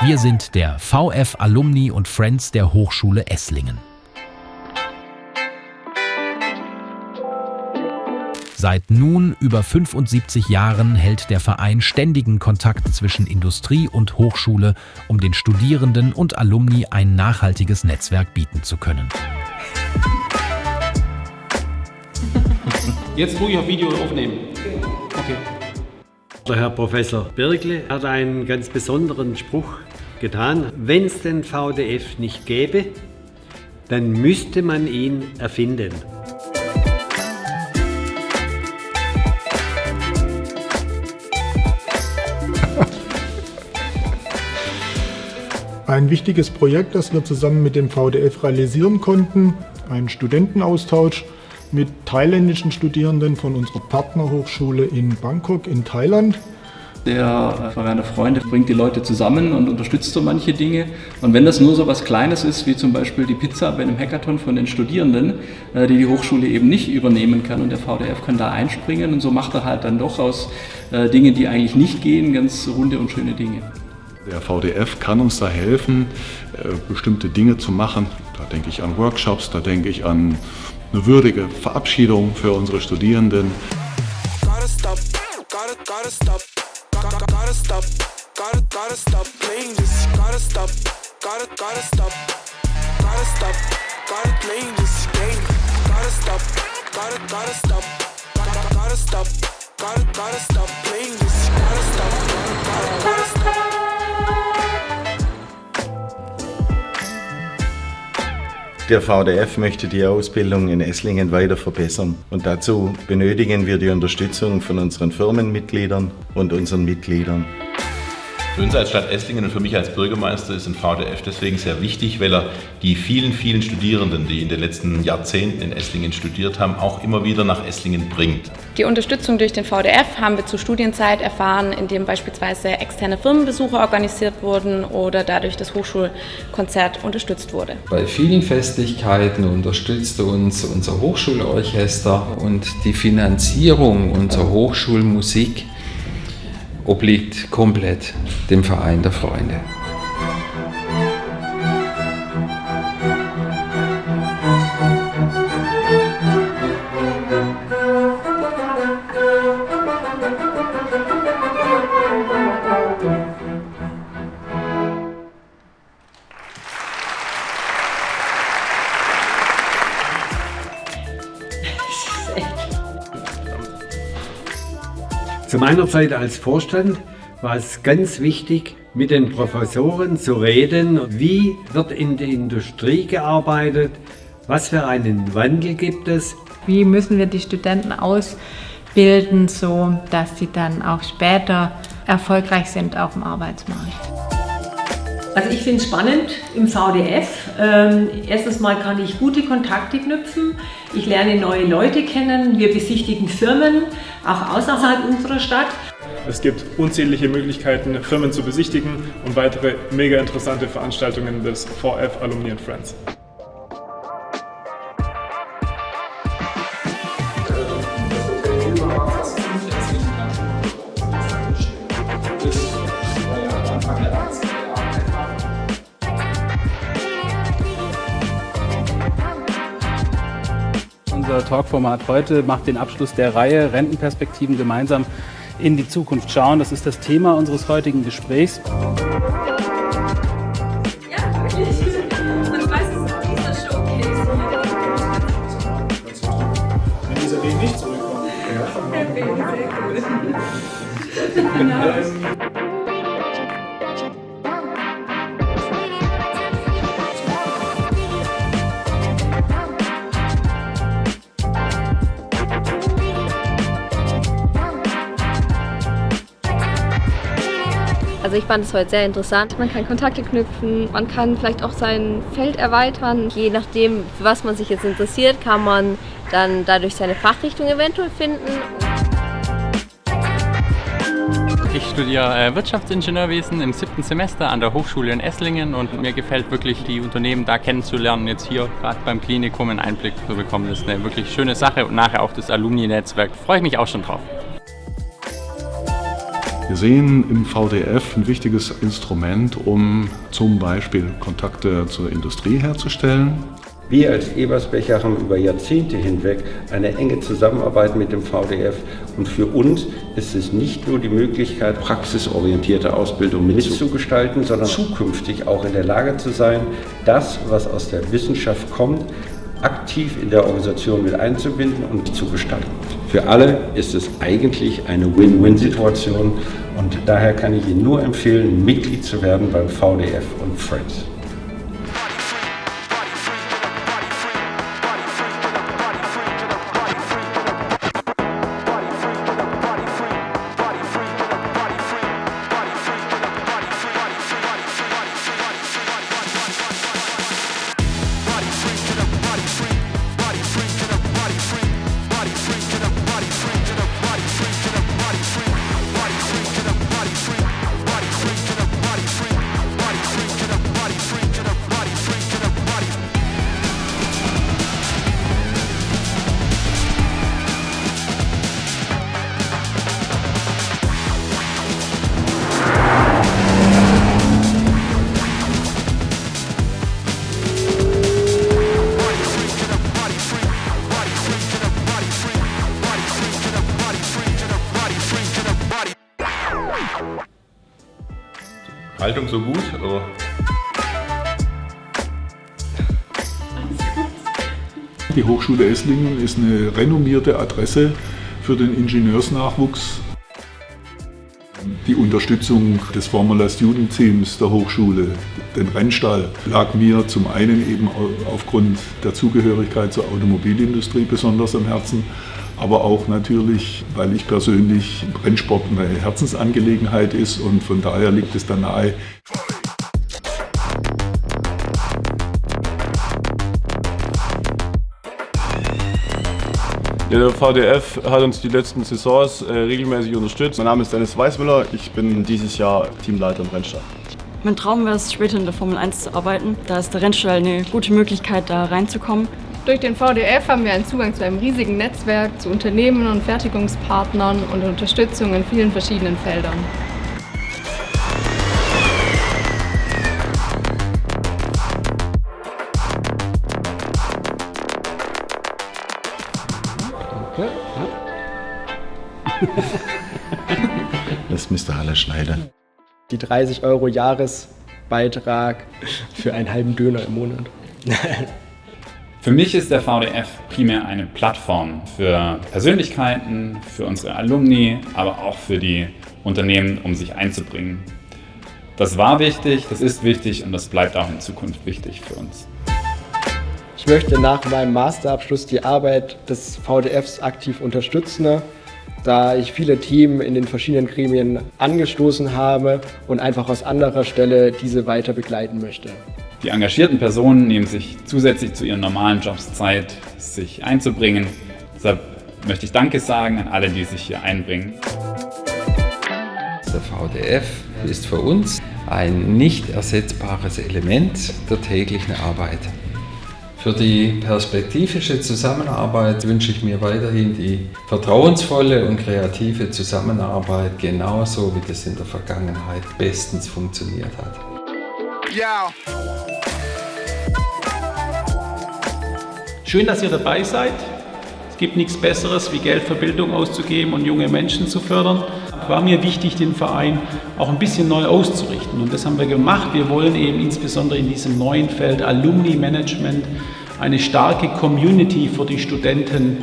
Wir sind der VF Alumni und Friends der Hochschule Esslingen. Seit nun über 75 Jahren hält der Verein ständigen Kontakt zwischen Industrie und Hochschule, um den Studierenden und Alumni ein nachhaltiges Netzwerk bieten zu können. Jetzt ruhig auf Video aufnehmen. Okay. Der Herr Professor Birkle hat einen ganz besonderen Spruch getan. Wenn es den VDF nicht gäbe, dann müsste man ihn erfinden. Ein wichtiges Projekt, das wir zusammen mit dem VDF realisieren konnten, ein Studentenaustausch mit thailändischen Studierenden von unserer Partnerhochschule in Bangkok in Thailand. Der Verein der Freunde bringt die Leute zusammen und unterstützt so manche Dinge. Und wenn das nur so was Kleines ist, wie zum Beispiel die Pizza bei einem Hackathon von den Studierenden, die Hochschule eben nicht übernehmen kann und der VDF kann da einspringen und so macht er halt dann doch aus Dingen, die eigentlich nicht gehen, ganz runde und schöne Dinge. Der VDF kann uns da helfen, bestimmte Dinge zu machen. Da denke ich an Workshops, da denke ich an eine würdige Verabschiedung für unsere Studierenden. Der VDF möchte die Ausbildung in Esslingen weiter verbessern und dazu benötigen wir die Unterstützung von unseren Firmenmitgliedern und unseren Mitgliedern. Für uns als Stadt Esslingen und für mich als Bürgermeister ist ein VDF deswegen sehr wichtig, weil er die vielen, vielen Studierenden, die in den letzten Jahrzehnten in Esslingen studiert haben, auch immer wieder nach Esslingen bringt. Die Unterstützung durch den VDF haben wir zur Studienzeit erfahren, indem beispielsweise externe Firmenbesuche organisiert wurden oder dadurch das Hochschulkonzert unterstützt wurde. Bei vielen Festlichkeiten unterstützt uns unser Hochschulorchester und die Finanzierung unserer Hochschulmusik obliegt komplett dem Verein der Freunde. Zu meiner Zeit als Vorstand war es ganz wichtig, mit den Professoren zu reden, wie wird in der Industrie gearbeitet, was für einen Wandel gibt es. Wie müssen wir die Studenten ausbilden, so dass sie dann auch später erfolgreich sind auf dem Arbeitsmarkt. Also ich finde es spannend im VDF. Erstens mal kann ich gute Kontakte knüpfen, ich lerne neue Leute kennen, wir besichtigen Firmen, auch außerhalb unserer Stadt. Es gibt unzählige Möglichkeiten, Firmen zu besichtigen und weitere mega interessante Veranstaltungen des VF Alumni and Friends. Unser Talkformat heute macht den Abschluss der Reihe Rentenperspektiven gemeinsam in die Zukunft schauen. Das ist das Thema unseres heutigen Gesprächs. Ja, wirklich. Und was ist dieser Showcase hier? Wenn dieser Weg nicht zurückkommt. Ja, sehr cool. Also ich fand es heute sehr interessant. Man kann Kontakte knüpfen, man kann vielleicht auch sein Feld erweitern. Je nachdem, für was man sich jetzt interessiert, kann man dann dadurch seine Fachrichtung eventuell finden. Ich studiere Wirtschaftsingenieurwesen im 7. Semester an der Hochschule in Esslingen und mir gefällt wirklich, die Unternehmen da kennenzulernen, jetzt hier gerade beim Klinikum einen Einblick zu bekommen. Das ist eine wirklich schöne Sache und nachher auch das Alumni-Netzwerk. Freue ich mich auch schon drauf. Wir sehen im VDF ein wichtiges Instrument, um zum Beispiel Kontakte zur Industrie herzustellen. Wir als Eberspecher haben über Jahrzehnte hinweg eine enge Zusammenarbeit mit dem VDF und für uns ist es nicht nur die Möglichkeit, praxisorientierte Ausbildung mitzugestalten, sondern zukünftig auch in der Lage zu sein, das, was aus der Wissenschaft kommt, aktiv in der Organisation mit einzubinden und zu gestalten. Für alle ist es eigentlich eine Win-Win-Situation und daher kann ich Ihnen nur empfehlen, Mitglied zu werden beim VDF und Friends. Haltung so gut, oder? Die Hochschule Esslingen ist eine renommierte Adresse für den Ingenieursnachwuchs. Die Unterstützung des Formula Student Teams der Hochschule, den Rennstall, lag mir zum einen eben aufgrund der Zugehörigkeit zur Automobilindustrie besonders am Herzen, aber auch natürlich, weil ich persönlich Rennsport eine Herzensangelegenheit ist und von daher liegt es dann nahe. Der VDF hat uns die letzten Saisons regelmäßig unterstützt. Mein Name ist Dennis Weißmüller, ich bin dieses Jahr Teamleiter im Rennstall. Mein Traum wäre es, später in der Formel 1 zu arbeiten. Da ist der Rennstall eine gute Möglichkeit, da reinzukommen. Durch den VDF haben wir einen Zugang zu einem riesigen Netzwerk, zu Unternehmen und Fertigungspartnern und Unterstützung in vielen verschiedenen Feldern. Das müsste Halle schneiden. Die 30 € Jahresbeitrag für einen halben Döner im Monat. Für mich ist der VDF primär eine Plattform für Persönlichkeiten, für unsere Alumni, aber auch für die Unternehmen, um sich einzubringen. Das war wichtig, das ist wichtig und das bleibt auch in Zukunft wichtig für uns. Ich möchte nach meinem Masterabschluss die Arbeit des VDFs aktiv unterstützen, da ich viele Themen in den verschiedenen Gremien angestoßen habe und einfach aus anderer Stelle diese weiter begleiten möchte. Die engagierten Personen nehmen sich zusätzlich zu ihren normalen Jobs Zeit, sich einzubringen. Deshalb möchte ich Danke sagen an alle, die sich hier einbringen. Der VDF ist für uns ein nicht ersetzbares Element der täglichen Arbeit. Für die perspektivische Zusammenarbeit wünsche ich mir weiterhin die vertrauensvolle und kreative Zusammenarbeit, genauso wie das in der Vergangenheit bestens funktioniert hat. Schön, dass ihr dabei seid. Es gibt nichts Besseres, wie Geld für Bildung auszugeben und junge Menschen zu fördern. War mir wichtig, den Verein auch ein bisschen neu auszurichten. Und das haben wir gemacht. Wir wollen eben insbesondere in diesem neuen Feld Alumni Management eine starke Community für die Studenten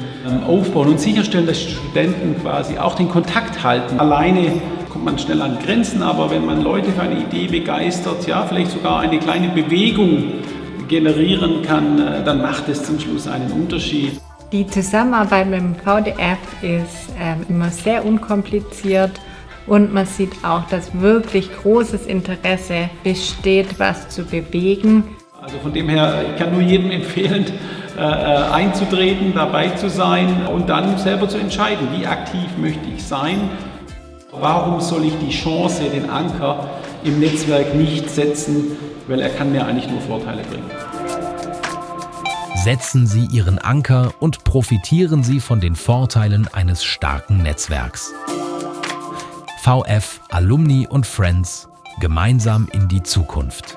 aufbauen und sicherstellen, dass Studenten quasi auch den Kontakt halten. Alleine kommt man schnell an Grenzen, aber wenn man Leute für eine Idee begeistert, ja, vielleicht sogar eine kleine Bewegung generieren kann, dann macht es zum Schluss einen Unterschied. Die Zusammenarbeit mit dem VDF ist immer sehr unkompliziert und man sieht auch, dass wirklich großes Interesse besteht, was zu bewegen. Also von dem her, ich kann nur jedem empfehlen, einzutreten, dabei zu sein und dann selber zu entscheiden, wie aktiv möchte ich sein. Warum soll ich die Chance, den Anker im Netzwerk nicht setzen, weil er kann mir eigentlich nur Vorteile bringen. Setzen Sie Ihren Anker und profitieren Sie von den Vorteilen eines starken Netzwerks. VF, Alumni und Friends, gemeinsam in die Zukunft.